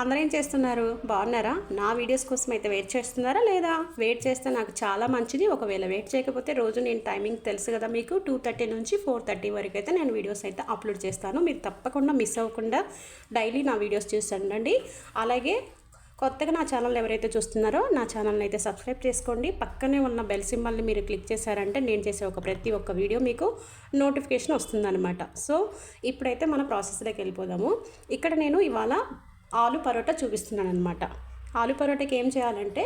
అందరూ ఏం చేస్తున్నారు? బాగున్నారా? నా వీడియోస్ కోసం అయితే వెయిట్ చేస్తున్నారా లేదా? వెయిట్ చేస్తే నాకు చాలా మంచిది. ఒకవేళ వెయిట్ చేయకపోతే రోజు నేను టైమింగ్ తెలుసు కదా మీకు, 2:30 నుంచి 4:30 వరకు అయితే నేను వీడియోస్ అయితే అప్లోడ్ చేస్తాను. మీరు తప్పకుండా మిస్ అవ్వకుండా డైలీ నా వీడియోస్ చూస్తుండండి. అలాగే కొత్తగా నా ఛానల్ ఎవరైతే చూస్తున్నారో నా ఛానల్ని అయితే సబ్స్క్రైబ్ చేసుకోండి. పక్కనే ఉన్న బెల్ సింబల్ని మీరు క్లిక్ చేశారంటే నేను చేసే ప్రతి ఒక్క వీడియో మీకు నోటిఫికేషన్ వస్తుందన్నమాట. సో ఇప్పుడైతే మన ప్రాసెస్లోకి వెళ్ళిపోదాము. ఇక్కడ నేను ఇవాళ ఆలు పరోటా చూపిస్తున్నాను అనమాట. ఆలు పరోటాకి ఏం చేయాలంటే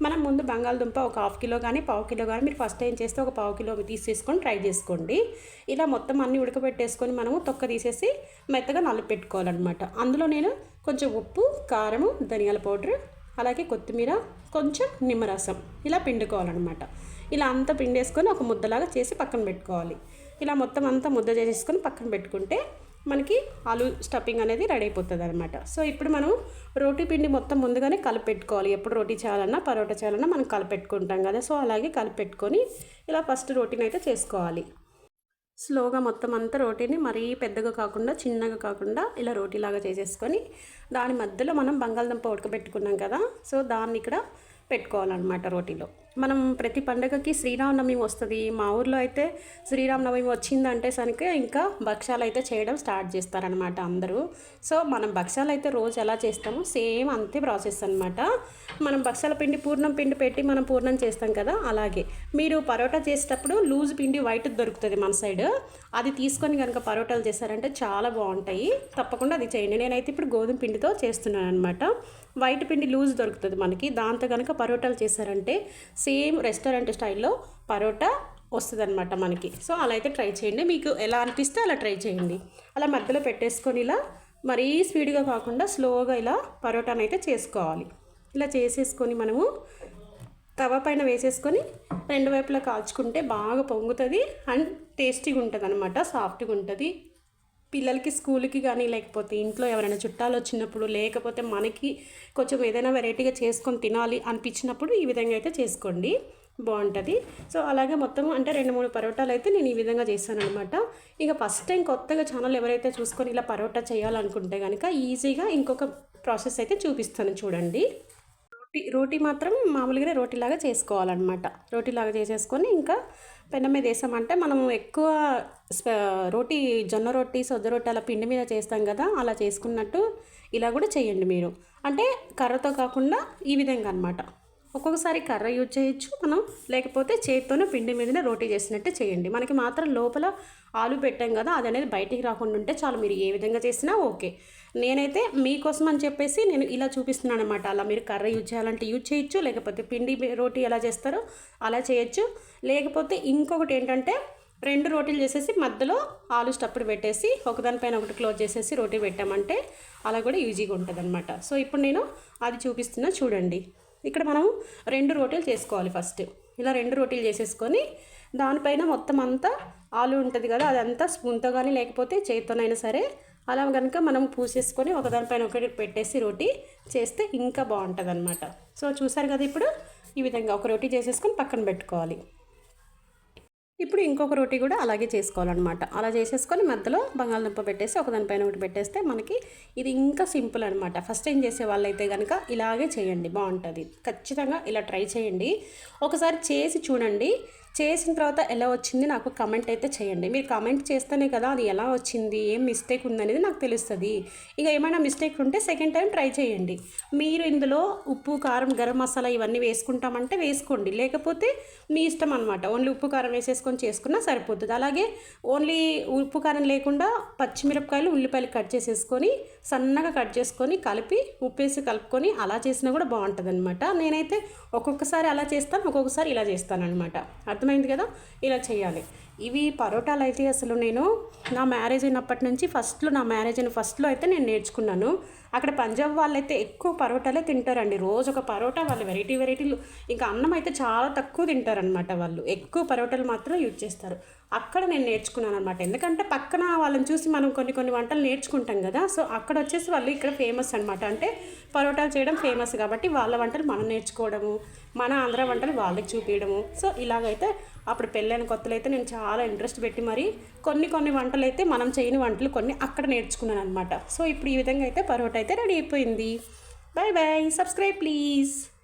మనం ముందు బంగాళదుంప ఒక 1/2 కిలో కానీ 1/4 కిలో కానీ మీరు ఫస్ట్ ఏం చేస్తే ఒక 1/4 కిలో తీసేసుకొని ట్రై చేసుకోండి. ఇలా మొత్తం అన్నీ ఉడకబెట్టేసుకొని మనము తొక్క తీసేసి మెత్తగా నలిపి పెట్టుకోవాలన్నమాట. అందులో నేను కొంచెం ఉప్పు, కారము, ధనియాల పౌడర్, అలాగే కొత్తిమీర, కొంచెం నిమ్మరసం ఇలా పిండుకోవాలన్నమాట. ఇలా అంతా పిండేసుకొని ఒక ముద్దలాగా చేసి పక్కన పెట్టుకోవాలి. ఇలా మొత్తం అంతా ముద్ద చేసేసుకొని పక్కన పెట్టుకుంటే మనకి ఆలు స్టఫింగ్ అనేది రెడీ అయిపోతుంది అనమాట. సో ఇప్పుడు మనం రోటీ పిండి మొత్తం ముందుగానే కలిపెట్టుకోవాలి. ఎప్పుడు రోటీ చేయాలన్నా పరోటా చేయాలన్నా మనం కలిపెట్టుకుంటాం కదా. సో అలాగే కలిపెట్టుకొని ఇలా ఫస్ట్ రోటీని అయితే చేసుకోవాలి. స్లోగా మొత్తం అంతా రోటీని మరీ పెద్దగా కాకుండా చిన్నగా కాకుండా ఇలా రోటీలాగా చేసేసుకొని దాని మధ్యలో మనం బంగాళదుంప ఉడకబెట్టుకున్నాం కదా, సో దాన్ని ఇక్కడ పెట్టుకోవాలన్నమాట. రోటీలో మనం ప్రతి పండుగకి శ్రీరామనవమి వస్తుంది. మా ఊర్లో అయితే శ్రీరామనవమి వచ్చిందంటే సరికి ఇంకా భక్షాలు అయితే చేయడం స్టార్ట్ చేస్తారనమాట అందరూ. సో మనం భక్షాలు అయితే రోజు ఎలా చేస్తామో సేమ్ అంతే ప్రాసెస్ అనమాట. మనం భక్షాల పిండి పూర్ణం పిండి పెట్టి మనం పూర్ణం చేస్తాం కదా, అలాగే మీరు పరోటా చేసేటప్పుడు లూజ్ పిండి వైట్ దొరుకుతుంది మన సైడ్, అది తీసుకొని కనుక పరోటాలు చేస్తారంటే చాలా బాగుంటాయి. తప్పకుండా అది చేయండి. నేనైతే ఇప్పుడు గోధుమ పిండితో చేస్తున్నాను అనమాట. వైట్ పిండి లూజ్ దొరుకుతుంది మనకి, దాంతో కనుక పరోటాలు చేశారంటే సేమ్ రెస్టారెంట్ స్టైల్లో పరోటా వస్తుంది అనమాట మనకి. సో అలా అయితే ట్రై చేయండి. మీకు ఎలా అనిపిస్తే అలా ట్రై చేయండి. అలా మధ్యలో పెట్టేసుకొని ఇలా మరీ స్పీడ్గా కాకుండా స్లోగా ఇలా పరోటాను అయితే చేసుకోవాలి. ఇలా చేసేసుకొని మనము తవ పైన వేసేసుకొని రెండు వైపులా కాల్చుకుంటే బాగా పొంగుతుంది అండ్ టేస్టీగా ఉంటుంది అనమాట. సాఫ్ట్గా ఉంటుంది. పిల్లలకి స్కూల్కి కానీ లేకపోతే ఇంట్లో ఎవరైనా చుట్టాలు వచ్చినప్పుడు లేకపోతే మనకి కొంచెం ఏదైనా వెరైటీగా చేసుకొని తినాలి అనిపించినప్పుడు ఈ విధంగా అయితే చేసుకోండి, బాగుంటుంది. సో అలాగే మొత్తం అంటే 2-3 పరోటాలు అయితే నేను ఈ విధంగా చేశాను అనమాట. ఇక ఫస్ట్ టైం కొత్తగా ఛానల్ ఎవరైతే చూసుకొని ఇలా పరోటా చేయాలనుకుంటే కనుక ఈజీగా ఇంకొక ప్రాసెస్ అయితే చూపిస్తాను చూడండి. రోటీ మాత్రం మామూలుగానే రోటీలాగా చేసుకోవాలన్నమాట. రోటీలాగా చేసేసుకొని ఇంకా పెనం మీద వేసామంటే మనం ఎక్కువ రోటీ జొన్న రొట్టి సొద్ద రొట్టి అలా పిండి మీద చేస్తాం కదా, అలా చేసుకున్నట్టు ఇలా కూడా చేయండి మీరు. అంటే కర్రతో కాకుండా ఈ విధంగా అనమాట. ఒక్కొక్కసారి కర్ర యూజ్ చేయొచ్చు మనం, లేకపోతే చేతితోనే పిండి మీదనే రోటీ చేసినట్టే చేయండి. మనకి మాత్రం లోపల ఆలు పెట్టాం కదా, అది అనేది బయటికి రాకుండా ఉంటే చాలు. మీరు ఏ విధంగా చేసినా ఓకే. నేనైతే మీకోసం అని చెప్పేసి నేను ఇలా చూపిస్తున్నాను అనమాట. అలా మీరు కర్ర యూజ్ చేయాలంటే యూజ్ చేయొచ్చు, లేకపోతే పిండి రోటీ ఎలా చేస్తారో అలా చేయొచ్చు. లేకపోతే ఇంకొకటి ఏంటంటే 2 రోటీలు చేసేసి మధ్యలో ఆలు స్టఫ్డ్ పెట్టేసి ఒకదానిపైన ఒకటి క్లోజ్ చేసేసి రోటీ పెట్టామంటే అలా కూడా ఈజీగా ఉంటుంది అనమాట. సో ఇప్పుడు నేను అది చూపిస్తున్నా చూడండి. ఇక్కడ మనం 2 రోటీలు చేసుకోవాలి. ఫస్ట్ ఇలా 2 రోటీలు చేసేసుకొని దానిపైన మొత్తం అంతా ఆలు ఉంటుంది కదా, అదంతా స్పూన్తో కానీ లేకపోతే చేతితోనైనా సరే అలా కనుక మనం పూసేసుకొని ఒకదానిపైన ఒకటి పెట్టేసి రోటీ చేస్తే ఇంకా బాగుంటుంది అనమాట. సో చూసారు కదా, ఇప్పుడు ఈ విధంగా ఒక రోటీ చేసేసుకొని పక్కన పెట్టుకోవాలి. ఇప్పుడు ఇంకొక రోటీ కూడా అలాగే చేసుకోవాలన్నమాట. అలా చేసేసుకొని మధ్యలో బంగాళదుంప పెట్టేసి ఒకదానిపైన ఒకటి పెట్టేస్తే మనకి ఇది ఇంకా సింపుల్ అనమాట. ఫస్ట్ టైం చేసే వాళ్ళైతే కనుక ఇలాగే చేయండి, బాగుంటుంది. ఖచ్చితంగా ఇలా ట్రై చేయండి. ఒకసారి చేసి చూడండి. చేసిన తర్వాత ఎలా వచ్చింది నాకు కమెంట్ అయితే చేయండి. మీరు కమెంట్ చేస్తేనే కదా అది ఎలా వచ్చింది, ఏం మిస్టేక్ ఉందనేది నాకు తెలుస్తుంది. ఇక ఏమైనా మిస్టేక్ ఉంటే సెకండ్ టైం ట్రై చేయండి. మీరు ఇందులో ఉప్పు, కారం, గరం మసాలా ఇవన్నీ వేసుకుంటామంటే వేసుకోండి, లేకపోతే మీ ఇష్టం అనమాట. ఓన్లీ ఉప్పు కారం వేసేసుకొని చేసుకున్నా సరిపోతుంది. అలాగే ఓన్లీ ఉప్పు కారం లేకుండా పచ్చిమిరపకాయలు, ఉల్లిపాయలు కట్ చేసేసుకొని సన్నగా కట్ చేసుకొని కలిపి ఉప్పేసి కలుపుకొని అలా చేసినా కూడా బాగుంటుంది అనమాట. నేనైతే ఒక్కొక్కసారి అలా చేస్తాను, ఒక్కొక్కసారి ఇలా చేస్తాను అనమాట. అర్థమైంది కదా, ఇలా చేయాలి. ఇవి పరోటాలు అయితే అసలు నేను నా మ్యారేజ్ అయినప్పటి నుంచి నా మ్యారేజ్ అయిన ఫస్ట్లో అయితే నేను నేర్చుకున్నాను. అక్కడ పంజాబ్ వాళ్ళైతే ఎక్కువ పరోటాలే తింటారండి. రోజు ఒక పరోటా, వాళ్ళు వెరైటీలు. ఇంకా అన్నం అయితే చాలా తక్కువ తింటారనమాట. వాళ్ళు ఎక్కువ పరోటాలు మాత్రం యూజ్ చేస్తారు. అక్కడ నేను నేర్చుకున్నాను అనమాట. ఎందుకంటే పక్కన వాళ్ళని చూసి మనం కొన్ని వంటలు నేర్చుకుంటాం కదా. సో అక్కడ వచ్చేసి వాళ్ళు ఇక్కడ ఫేమస్ అనమాట. అంటే పరోటాలు చేయడం ఫేమస్ కాబట్టి వాళ్ళ వంటలు మనం నేర్చుకోవడము, మన ఆంధ్ర వంటలు వాళ్ళకి చూపించడము. సో ఇలాగైతే అప్పుడు పెళ్ళైన కొత్తలో అయితే నేను చాలా ఇంట్రెస్ట్ పెట్టి మరి కొన్ని వంటలు అయితే మనం చేయని వంటలు కొన్ని అక్కడ నేర్చుకున్నాను అనమాట. సో ఇప్పుడు ఈ విధంగా అయితే పరోటా అయితే రెడీ అయిపోయింది. Bye bye, subscribe please.